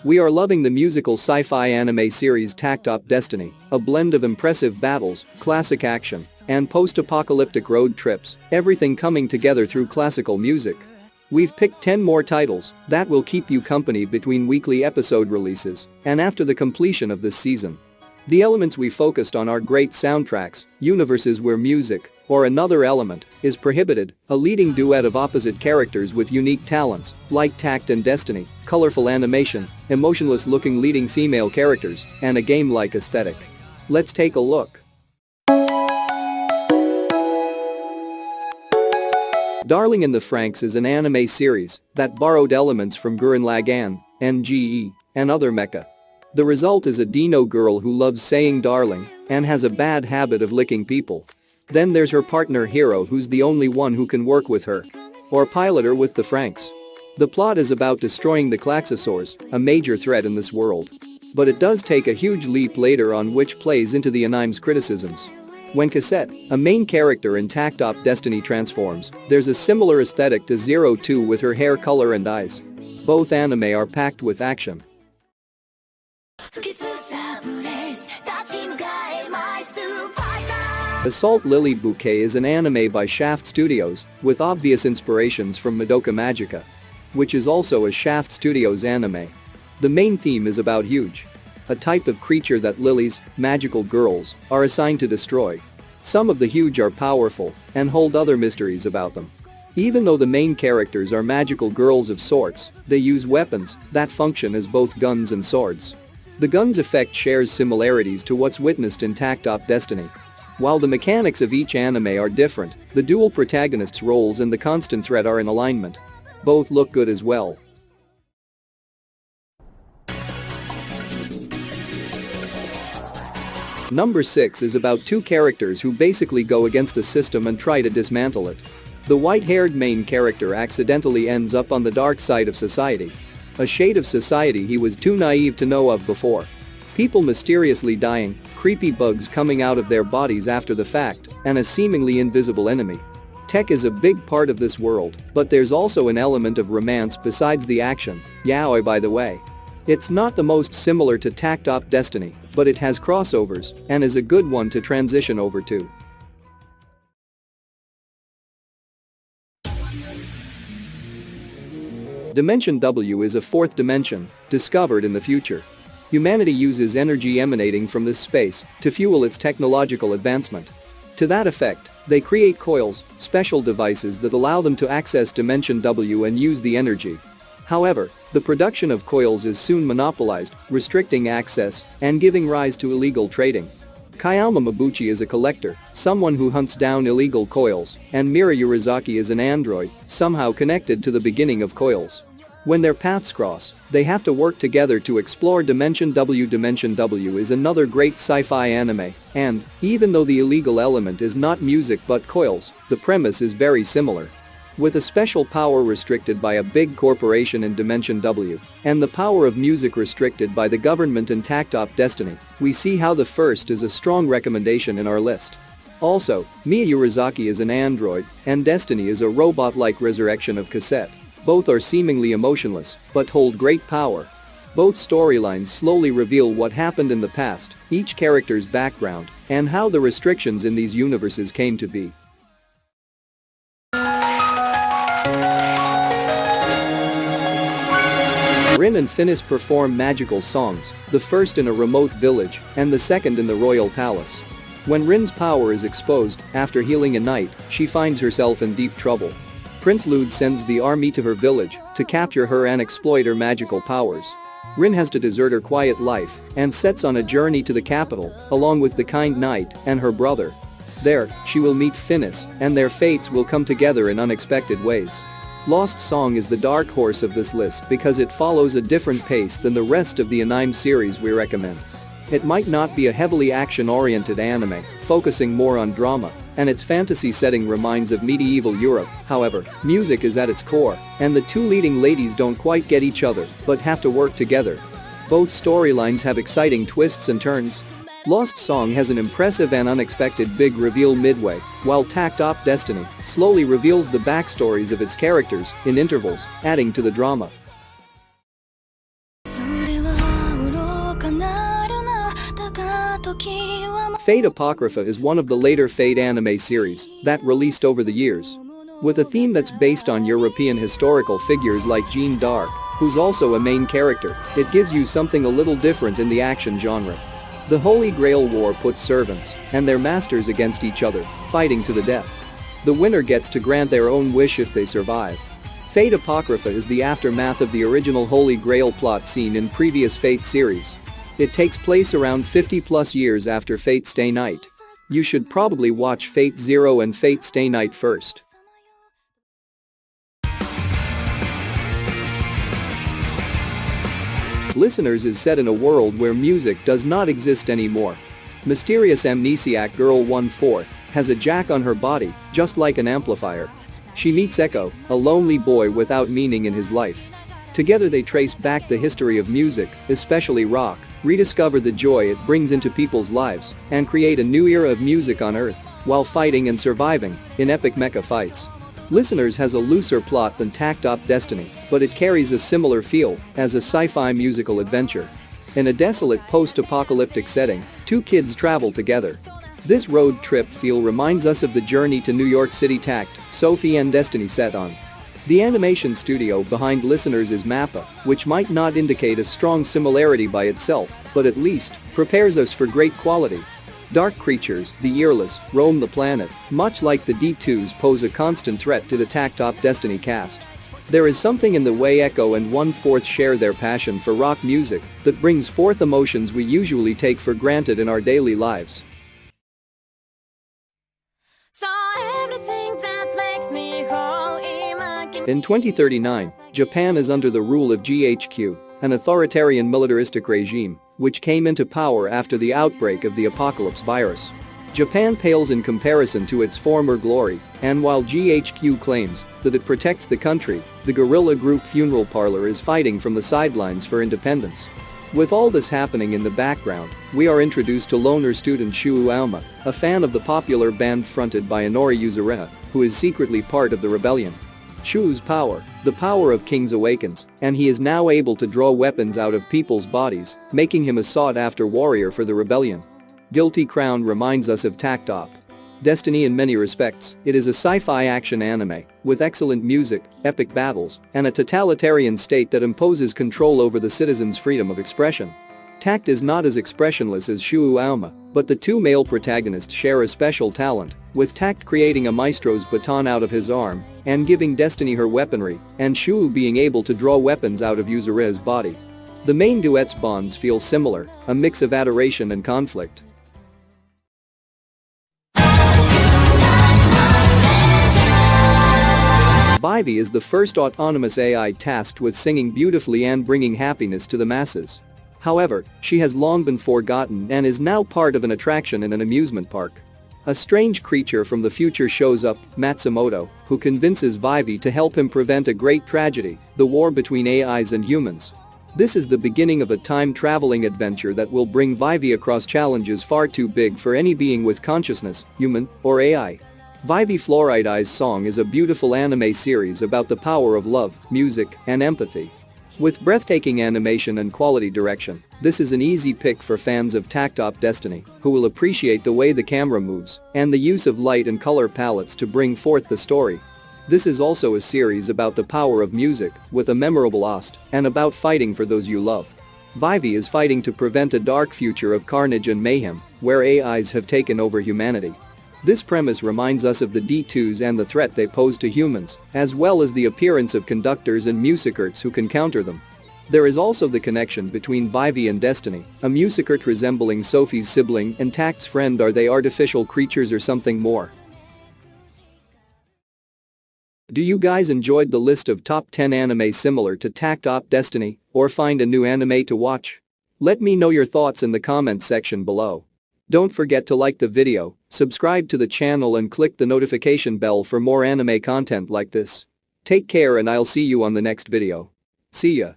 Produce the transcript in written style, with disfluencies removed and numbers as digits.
We are loving the musical sci-fi anime series Takt Destiny, a blend of impressive battles, classic action, and post-apocalyptic road trips, everything coming together through classical music. We've picked 10 more titles that will keep you company between weekly episode releases and after the completion of this season. The elements we focused on are great soundtracks, universes where music, or another element, is prohibited, a leading duet of opposite characters with unique talents, like Takt and Destiny, colorful animation, emotionless-looking leading female characters, and a game-like aesthetic. Let's take a look. Darling in the Franxx is an anime series that borrowed elements from Gurren Lagann, NGE, and other mecha. The result is a Dino girl who loves saying darling and has a bad habit of licking people. Then there's her partner Hero, who's the only one who can work with her or pilot her with the Franxx. The plot is about destroying the Klaxosaurs, a major threat in this world. But it does take a huge leap later on, which plays into the anime's criticisms. When Cassette, a main character in Takt Destiny, transforms, there's a similar aesthetic to 02 with her hair color and eyes. Both anime are packed with action. Assault Lily Bouquet is an anime by Shaft Studios, with obvious inspirations from Madoka Magica, which is also a Shaft Studios anime. The main theme is about Huge, a type of creature that Lily's magical girls are assigned to destroy. Some of the Huge are powerful and hold other mysteries about them. Even though the main characters are magical girls of sorts, they use weapons that function as both guns and swords. The gun's effect shares similarities to what's witnessed in Takt Destiny. While the mechanics of each anime are different, the dual protagonists' roles and the constant threat are in alignment. Both look good as well. Number 6 is about two characters who basically go against a system and try to dismantle it. The white-haired main character accidentally ends up on the dark side of society. A shade of society he was too naive to know of before. People mysteriously dying, creepy bugs coming out of their bodies after the fact, and a seemingly invisible enemy. Tech is a big part of this world, but there's also an element of romance besides the action, yaoi by the way. It's not the most similar to Takt Destiny, but it has crossovers and is a good one to transition over to. Dimension W is a fourth dimension, discovered in the future. Humanity uses energy emanating from this space to fuel its technological advancement. To that effect, they create coils, special devices that allow them to access Dimension W and use the energy. However, the production of coils is soon monopolized, restricting access and giving rise to illegal trading. Kayama Mabuchi is a collector, someone who hunts down illegal coils, and Mira Yurizaki is an android, somehow connected to the beginning of coils. When their paths cross, they have to work together to explore Dimension W. Dimension W is another great sci-fi anime, and, even though the illegal element is not music but coils, the premise is very similar. With a special power restricted by a big corporation in Dimension W, and the power of music restricted by the government in Takt Destiny, we see how the first is a strong recommendation in our list. Also, Mia Yurizaki is an android, and Destiny is a robot-like resurrection of Cassette. Both are seemingly emotionless, but hold great power. Both storylines slowly reveal what happened in the past, each character's background, and how the restrictions in these universes came to be. Rin and Finis perform magical songs, the first in a remote village and the second in the royal palace. When Rin's power is exposed, after healing a knight, she finds herself in deep trouble. Prince Lude sends the army to her village to capture her and exploit her magical powers. Rin has to desert her quiet life and sets on a journey to the capital, along with the kind knight and her brother. There, she will meet Finis, and their fates will come together in unexpected ways. Lost Song is the dark horse of this list because it follows a different pace than the rest of the anime series we recommend. It might not be a heavily action-oriented anime, focusing more on drama, and its fantasy setting reminds of medieval Europe. However, music is at its core, and the two leading ladies don't quite get each other, but have to work together. Both storylines have exciting twists and turns. Lost Song has an impressive and unexpected big reveal midway, while Takt Destiny slowly reveals the backstories of its characters in intervals, adding to the drama. Fate Apocrypha is one of the later Fate anime series that released over the years. With a theme that's based on European historical figures like Jeanne d'Arc, who's also a main character, it gives you something a little different in the action genre. The Holy Grail War puts servants and their masters against each other, fighting to the death. The winner gets to grant their own wish if they survive. Fate Apocrypha is the aftermath of the original Holy Grail plot seen in previous Fate series. It takes place around 50+ years after Fate Stay Night. You should probably watch Fate Zero and Fate Stay Night first. Listeners is set in a world where music does not exist anymore. Mysterious amnesiac girl 1/4 has a jack on her body, just like an amplifier. She meets Echo, a lonely boy without meaning in his life. Together they trace back the history of music, especially rock, rediscover the joy it brings into people's lives, and create a new era of music on Earth, while fighting and surviving in epic mecha fights. Listeners has a looser plot than Takt Destiny, but it carries a similar feel as a sci-fi musical adventure. In a desolate post-apocalyptic setting, two kids travel together. This road trip feel reminds us of the journey to New York City Takt, Sophie and Destiny set on. The animation studio behind Listeners is MAPPA, which might not indicate a strong similarity by itself, but at least prepares us for great quality. Dark creatures, the earless, roam the planet, much like the D2s pose a constant threat to the Takt Destiny cast. There is something in the way Echo and 1/4 share their passion for rock music that brings forth emotions we usually take for granted in our daily lives. In 2039, Japan is under the rule of GHQ, an authoritarian militaristic regime, which came into power after the outbreak of the apocalypse virus. Japan pales in comparison to its former glory, and while GHQ claims that it protects the country, the guerrilla group Funeral Parlor is fighting from the sidelines for independence. With all this happening in the background, we are introduced to loner student Shu Aoma, a fan of the popular band fronted by Inori Yuzuriha, who is secretly part of the rebellion. Shu's power, the power of kings awakens, and he is now able to draw weapons out of people's bodies, making him a sought-after warrior for the rebellion. Guilty Crown reminds us of Takt Destiny in many respects. It is a sci-fi action anime, with excellent music, epic battles, and a totalitarian state that imposes control over the citizens' freedom of expression. Takt is not as expressionless as Shu Aoma, but the two male protagonists share a special talent, with Takt creating a maestro's baton out of his arm and giving Destiny her weaponry, and Shu being able to draw weapons out of Yuzuriha's body. The main duet's bonds feel similar, a mix of adoration and conflict. Vivy is the first autonomous AI tasked with singing beautifully and bringing happiness to the masses. However, she has long been forgotten and is now part of an attraction in an amusement park. A strange creature from the future shows up, Matsumoto, who convinces Vivy to help him prevent a great tragedy, the war between AIs and humans. This is the beginning of a time-traveling adventure that will bring Vivy across challenges far too big for any being with consciousness, human or AI. Vivy Fluorite's song is a beautiful anime series about the power of love, music, and empathy. With breathtaking animation and quality direction, this is an easy pick for fans of Takt Destiny, who will appreciate the way the camera moves and the use of light and color palettes to bring forth the story. This is also a series about the power of music, with a memorable OST, and about fighting for those you love. Vivy is fighting to prevent a dark future of carnage and mayhem, where AIs have taken over humanity. This premise reminds us of the D2s and the threat they pose to humans, as well as the appearance of conductors and musicurts who can counter them. There is also the connection between Vivy and Destiny, a musicurt resembling Sophie's sibling and Takt's friend. Are they artificial creatures or something more? Do you guys enjoyed the list of top 10 anime similar to Takt Destiny, or find a new anime to watch? Let me know your thoughts in the comments section below. Don't forget to like the video, subscribe to the channel and click the notification bell for more anime content like this. Take care and I'll see you on the next video. See ya.